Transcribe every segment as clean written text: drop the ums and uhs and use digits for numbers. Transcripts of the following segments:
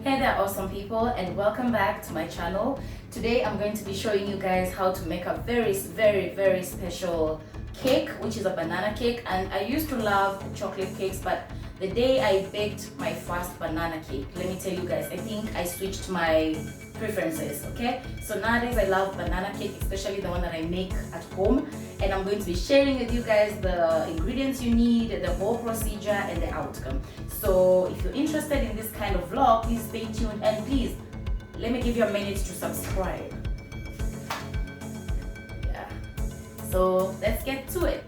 Hey there awesome people, and welcome back to my channel. Today I'm going to be showing you guys how to make a very special cake, which is a banana cake. And I used to love chocolate cakes, but the day I baked my first banana cake, let me tell you guys, I think I switched my preferences. Okay, so nowadays I love banana cake, especially the one that I make at home, and I'm going to be sharing with you guys the ingredients you need, the whole procedure and the outcome. So if you're interested in this kind of vlog, please stay tuned, and please let me give you a minute to subscribe. Yeah, so let's get to it.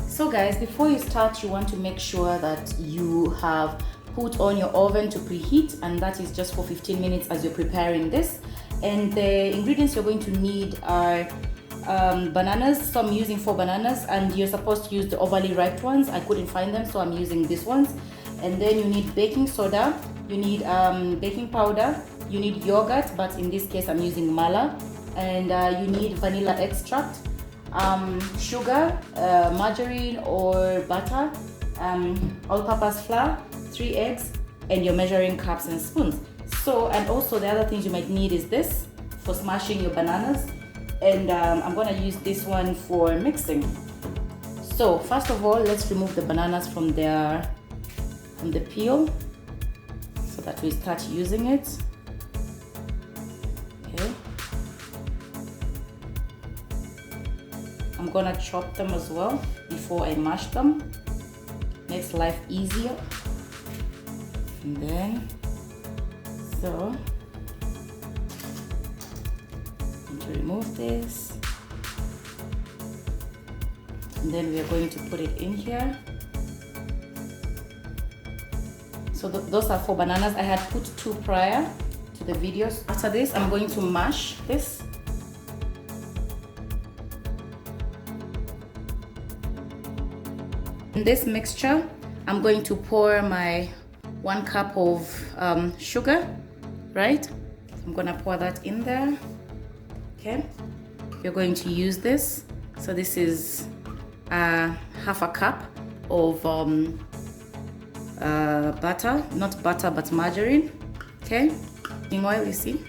So guys, before you start, you want to make sure that you have put on your oven to preheat, and that is just for 15 minutes as you're preparing this. And the ingredients you're going to need are bananas. So I'm using 4 bananas, and you're supposed to use the overly ripe ones. I couldn't find them, so I'm using these ones. And then you need baking soda, you need baking powder, you need yogurt, but in this case I'm using mala, and you need vanilla extract, sugar, margarine or butter, all-purpose flour, 3 eggs, and your measuring cups and spoons. So, and also the other things you might need is this for smashing your bananas, and I'm gonna use this one for mixing. So first of all, let's remove the bananas from the peel so that we start using it. Okay, I'm gonna chop them as well before I mash them. Makes life easier. And then so to remove this, and then we are going to put it in here. So those are 4 bananas. I had put 2 prior to the videos. After this, I'm going to mash this. In this mixture, I'm going to pour my 1 cup of sugar, right? I'm gonna pour that in there. Okay, you're going to use this. So this is half a cup of butter, not butter but margarine. Okay, in oil, you see,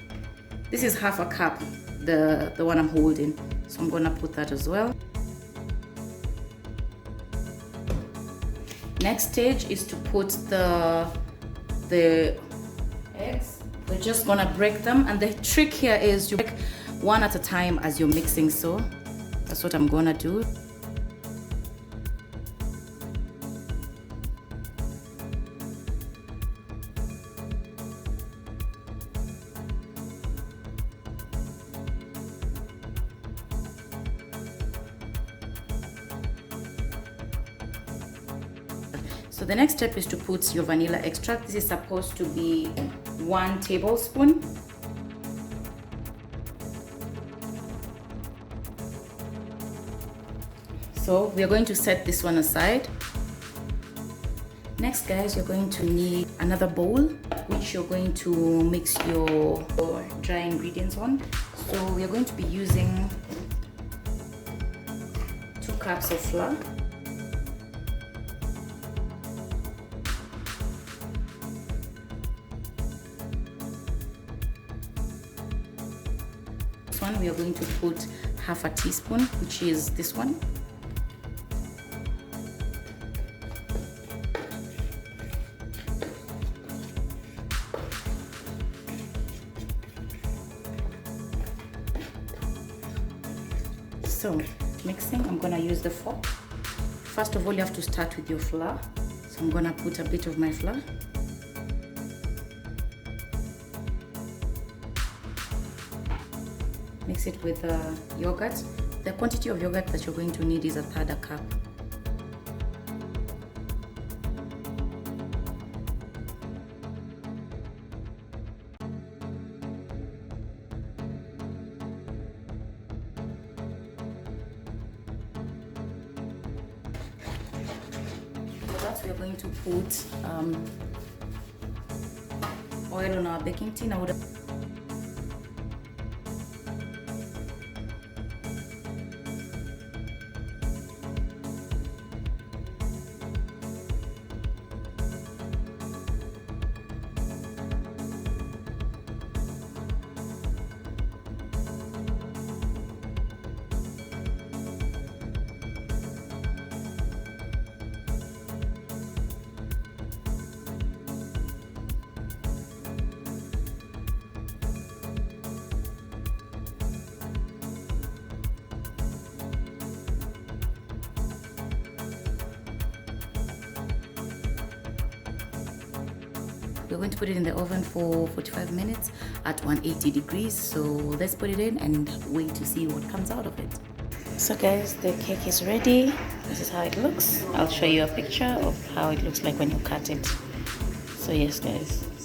this is half a cup, the one I'm holding, so I'm gonna put that as well. Next stage is to put the eggs. We're just gonna break them, and the trick here is you break one at a time as you're mixing, so that's what I'm gonna do. So the next step is to put your vanilla extract. This is supposed to be 1 tablespoon. So we are going to set this one aside. Next guys, you're going to need another bowl which you're going to mix your dry ingredients on. So we are going to be using 2 cups of flour, this one we are going to put half a teaspoon, which is this one. So mixing, I'm gonna use the fork. First of all, you have to start with your flour. So I'm gonna put a bit of my flour. Mix it with yogurt. The quantity of yogurt that you're going to need is 1/3 cup. We are going to put oil on our baking tin. we're going to put it in the oven for 45 minutes at 180 degrees. So let's put it in and wait to see what comes out of it. So guys, the cake is ready. This is how it looks. I'll show you a picture of how it looks like when you cut it. So yes guys.